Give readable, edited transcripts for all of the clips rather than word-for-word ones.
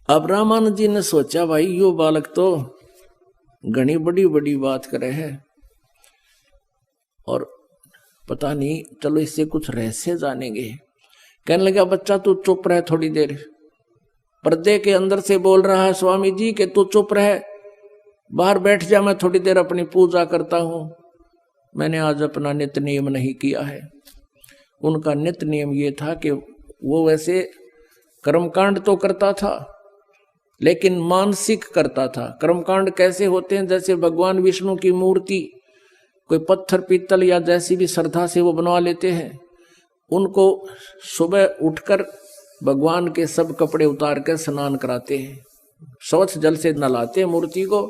अब रामानंद जी ने सोचा भाई यो बालक तो घनी बड़ी बड़ी बात करे है और पता नहीं, चलो इससे कुछ रहस्य जानेंगे। कहने लगा बच्चा तू चुप रह थोड़ी देर। पर्दे के अंदर से बोल रहा है स्वामी जी कि तू चुप रह, बाहर बैठ जा, मैं थोड़ी देर अपनी पूजा करता हूं। मैंने आज अपना नित्य नियम नहीं किया है। उनका नित्य नियम ये था कि वो वैसे कर्मकांड तो करता था लेकिन मानसिक करता था। कर्मकांड कैसे होते हैं, जैसे भगवान विष्णु की मूर्ति कोई पत्थर पीतल या जैसी भी श्रद्धा से वो बनवा लेते हैं, उनको सुबह उठकर भगवान के सब कपड़े उतार कर स्नान कराते हैं, स्वच्छ जल से नहलाते हैं मूर्ति को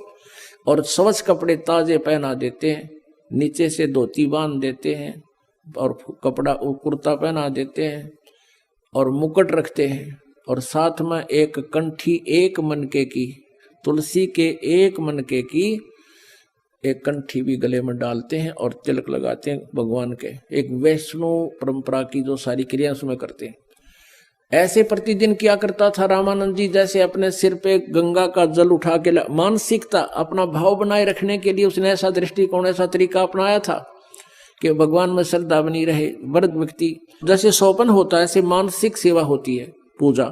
और स्वच्छ कपड़े ताजे पहना देते हैं, नीचे से धोती बांध देते हैं और कपड़ा कुर्ता पहना देते हैं और मुकुट रखते हैं और साथ में एक कंठी एक मनके की, तुलसी के एक मनके की एक कंठी भी गले में डालते हैं और तिलक लगाते हैं भगवान के। एक वैष्णव परंपरा की जो सारी क्रिया उसमें करते हैं। ऐसे प्रतिदिन किया करता था रामानंद जी। जैसे अपने सिर पे गंगा का जल उठा के, मानसिकता अपना भाव बनाए रखने के लिए उसने ऐसा दृष्टिकोण ऐसा तरीका अपनाया था कि भगवान में श्रद्धा बनी रहे। वृद्ध व्यक्ति जैसे सोपन होता है ऐसे मानसिक सेवा होती है पूजा।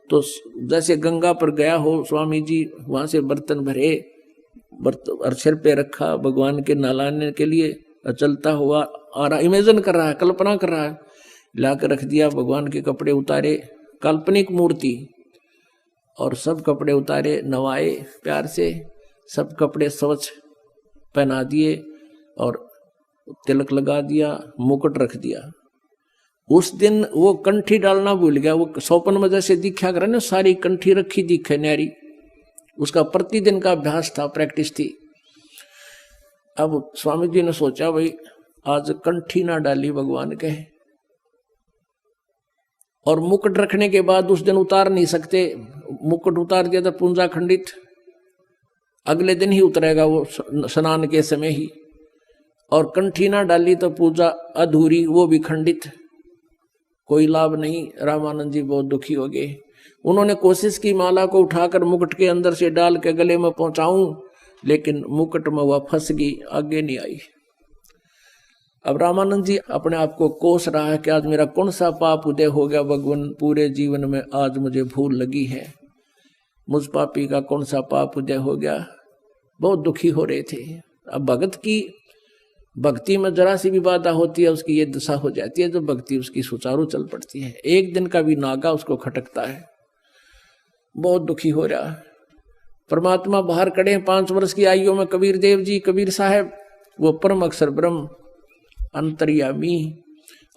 तो जैसे गंगा पर गया हो स्वामी जी, वहां से बर्तन भरे और सिर पे रखा भगवान के नहलाने के लिए, चलता हुआ आ रहा, इमेजिन कर रहा है, कल्पना कर रहा है, लाकर रख दिया। भगवान के कपड़े उतारे, काल्पनिक मूर्ति, और सब कपड़े उतारे, नवाए प्यार से, सब कपड़े स्वच्छ पहना दिए और तिलक लगा दिया, मुकुट रख दिया। उस दिन वो कंठी डालना भूल गया। वो सोपन में जैसे दिखा करे ना, सारी कंठी रखी दिखे न्यारी, उसका प्रतिदिन का अभ्यास था, प्रैक्टिस थी। अब स्वामी जी ने सोचा भाई आज कंठी ना डाली भगवान के, और मुकुट रखने के बाद उस दिन उतार नहीं सकते, मुकुट उतार दिया तो पूंजा खंडित, अगले दिन ही उतरेगा वो स्नान के समय ही, और कंठी ना डाली तो पूजा अधूरी, वो भी खंडित, कोई लाभ नहीं। रामानंद जी बहुत दुखी हो गए। उन्होंने कोशिश की माला को उठाकर मुकुट के अंदर से डाल के गले में पहुंचाऊं, लेकिन मुकुट में वह फंस गई, आगे नहीं आई। अब रामानंद जी अपने आप को कोस रहा है कि आज मेरा कौन सा पाप उदय हो गया भगवान, पूरे जीवन में आज मुझे भूल लगी है, मुझ पापी का कौन सा पाप उदय हो गया। बहुत दुखी हो रहे थे। अब भगत की भक्ति में जरा सी भी बाधा होती है उसकी ये दशा हो जाती है, जो भक्ति उसकी सुचारू चल पड़ती है, एक दिन का भी नागा उसको खटकता है। बहुत दुखी हो रहा। परमात्मा बाहर खड़े हैं 5 वर्ष की आयु में, कबीर देव जी, कबीर साहब, वो परम अक्षर ब्रह्म अंतर्यामी,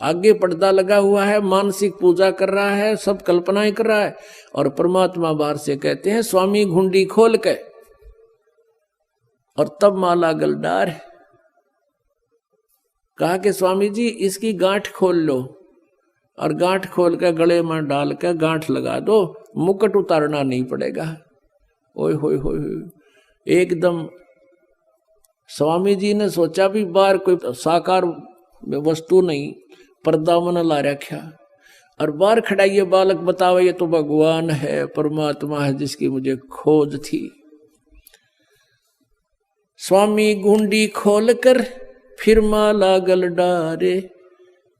आगे पर्दा लगा हुआ है, मानसिक पूजा कर रहा है, सब कल्पनाएं कर रहा है, और परमात्मा बाहर से कहते हैं स्वामी घुंडी खोल के, और तब माला गलडार कहा कि स्वामी जी इसकी गांठ खोल लो, और गांठ खोल के गले में डाल के गांठ लगा दो, मुकुट उतारना नहीं पड़ेगा। ओए होए होए, एकदम स्वामी जी ने सोचा भी बाहर कोई साकार वस्तु नहीं, पर्दा मन ला रखा, और बाहर खड़ा ये बालक बतावे ये तो भगवान है, परमात्मा है जिसकी मुझे खोज थी। स्वामी गुंडी खोल कर फिर माला गल डारे,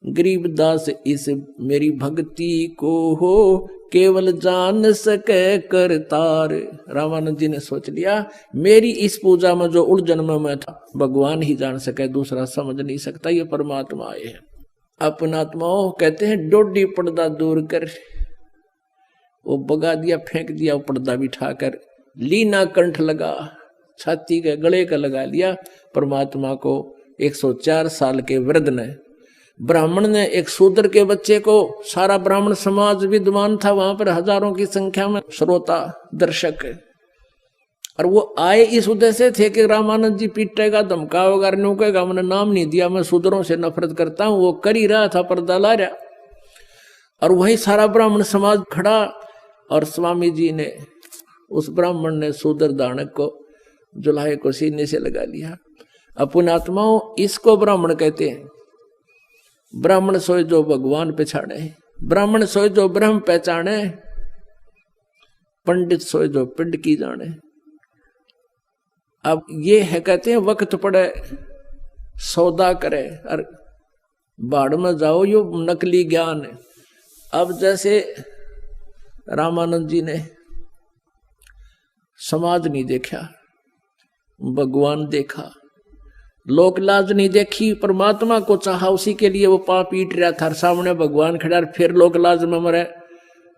गरीबदास इस मेरी भक्ति को हो केवल जान सके करतार। रामानंद जी ने सोच लिया मेरी इस पूजा में जो उलझन में मैं था भगवान ही जान सके, दूसरा समझ नहीं सकता, ये परमात्मा आए हैं। अपनात्माओं कहते हैं डोडी पर्दा दूर कर, वो बगा दिया, फेंक दिया, वो पर्दा बिठाकर लीना कंठ लगा, छाती के गले का लगा लिया। परमात्मा को 104 साल के वृद्ध ने, ब्राह्मण ने एक शूद्र के बच्चे को, सारा ब्राह्मण समाज विद्वान था वहां पर, हजारों की संख्या में श्रोता दर्शक, और वो आए इस उद्देश्य थे कि रामानंद जी पीटेगा धमकावेगा, नोकेगा, मैंने नाम नहीं दिया, मैं शूद्रों से नफरत करता हूं। वो कर ही रहा था, पर्दा ला रहा, और वही सारा ब्राह्मण समाज खड़ा, और स्वामी जी ने, उस ब्राह्मण ने शूद्र दानक को जुलाहे को सीने से लगा लिया। अपनात्माओं इसको ब्राह्मण कहते हैं। ब्राह्मण सोए जो भगवान पहचाने, ब्राह्मण सोए जो ब्रह्म पहचाने। पंडित सोए जो पिंड की जाने। अब ये है, कहते हैं वक्त पड़े सौदा करे और बाढ़ में जाओ, यो नकली ज्ञान है। अब जैसे रामानंद जी ने समाज नहीं देखा, भगवान देखा, लोक लाज नहीं देखी, परमात्मा को चाहा, उसी के लिए वो पाप पीट रहा था, सामने भगवान खड़ा, फिर लोक लाज में मरे,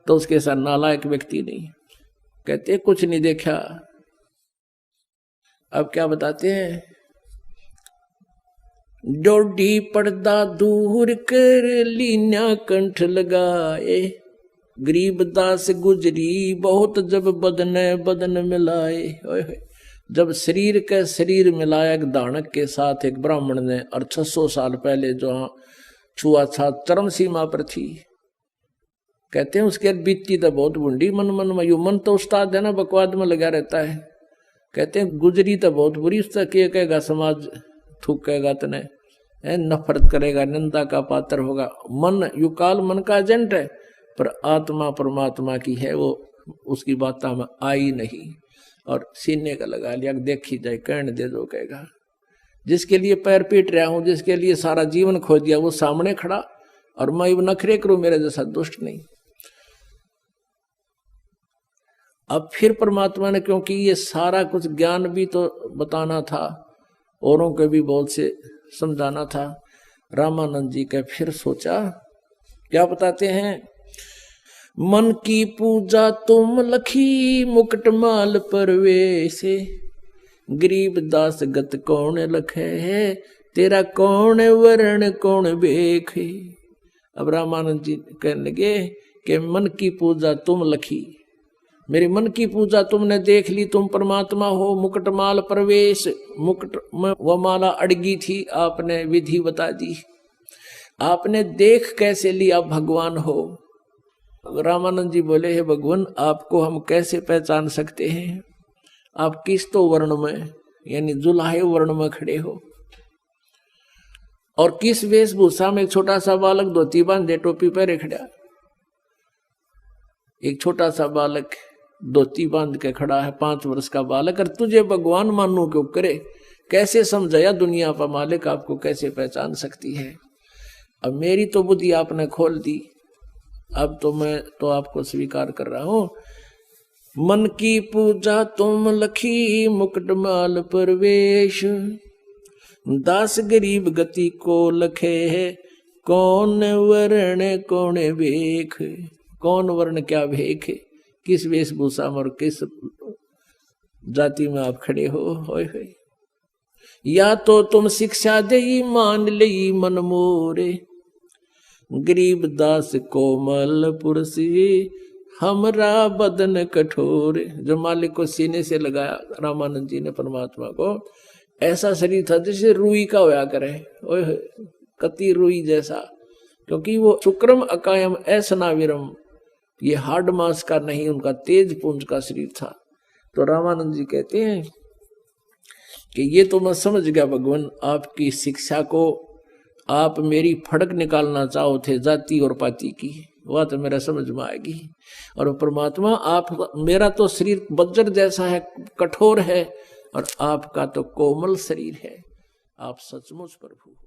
तो उसके साथ नालायक व्यक्ति नहीं। कहते कुछ नहीं देखा। अब क्या बताते हैं, डोडी पर्दा दूर कर लीना कंठ लगाए, गरीब दास गुजरी बहुत जब बदन बदन मिलाए। जब शरीर के शरीर मिलाया एक दानक के साथ एक ब्राह्मण ने, और 600 साल पहले जो छुआछूत चरम सीमा पर थी, कहते हैं उसके बीतती तो बहुत बूंदी मन मन में, यू मन तो उस्ताद है ना, बकवाद में लगा रहता है। कहते हैं गुजरी तो बहुत बुरी, उससे क्या कहेगा समाज, थूकेगा तने, नफरत करेगा, निंदा का पात्र होगा। मन युकाल मन का एजेंट है, पर आत्मा परमात्मा की है, वो उसकी बातों में आई नहीं, और सीने का लगा लिया, देखी जाए कहने दे दो कहेगा। जिसके लिए पैर पीट रहा हूं, जिसके लिए सारा जीवन खो दिया, वो सामने खड़ा, और मैं नखरे करूं मेरे जैसा दुष्ट नहीं। अब फिर परमात्मा ने, क्योंकि ये सारा कुछ ज्ञान भी तो बताना था, औरों को भी बहुत से समझाना था, रामानंद जी का फिर सोचा, क्या बताते हैं, मन की पूजा तुम लखी मुकुट माल परवेसे, गरीब दास गत कौन लखे है, तेरा कौन वर्ण कौन बेखे। अब रामानंद जी कहने लगे कि मन की पूजा तुम लखी, मेरे मन की पूजा तुमने देख ली, तुम परमात्मा हो, मुकुट माल प्रवेश, मुकुट में वो माला अड़गी थी, आपने विधि बता दी, आपने देख कैसे लिया भगवान हो। रामानंद जी बोले, हे भगवान, आपको हम कैसे पहचान सकते हैं, आप किस तो वर्ण में, यानी जुलाहे वर्ण में खड़े हो, और किस वेशभूषा में। एक छोटा सा बालक धोती बांधे टोपी पहने खड़ा, एक छोटा सा बालक धोती बांध के खड़ा है, 5 वर्ष का बालक, और तुझे भगवान मानू क्यों करे, कैसे समझाया दुनिया का मालिक आपको कैसे पहचान सकती है। अब मेरी तो बुद्धि आपने खोल दी, अब तो मैं तो आपको स्वीकार कर रहा हूं। मन की पूजा तुम लखी मुकुट माल परवेश, दास गरीब गति को लखे है, कौन वर्ण कौन भेख। कौन वर्ण क्या भेख, किस वेशभूषा में और किस जाति में आप खड़े हो। होय होय। या तो तुम शिक्षा दे मान ले मन मोरे, गरीब दास कोमल पुरसी हमरा बदन कठोर। जो मालिक को सीने से लगाया रामानंद जी ने परमात्मा को, ऐसा शरीर था जैसे रुई का होया करे, ओए कति रुई जैसा, क्योंकि वो शुक्रम अकायम ऐसनाविरम, ये हार्ड मास का नहीं, उनका तेज पुंज का शरीर था। तो रामानंद जी कहते हैं कि ये तो मैं समझ गया भगवान, आपकी शिक्षा को आप मेरी फड़क निकालना चाहो थे जाति और पाति की, वह तो मेरा समझ में आएगी। और परमात्मा आप, मेरा तो शरीर वज्र जैसा है, कठोर है, और आपका तो कोमल शरीर है। आप सचमुच प्रभु हो।